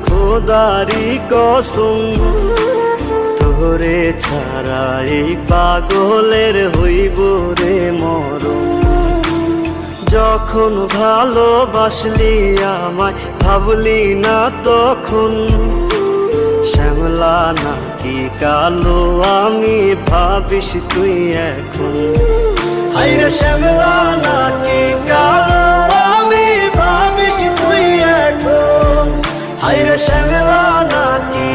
খোদারি কসম, তোরে ছাড়া এই পাগলের হইব রে মরণ। যখন ভালোবাসলি আমায় ভাবলি না তখন, শ্যামলা নাকি কালো আমি ভাবিস তুই এখন। হায়রে শ্যামলা নাকি কালো আমি ভাবিস তুই এখন। হায়রে শ্যামলা নাকি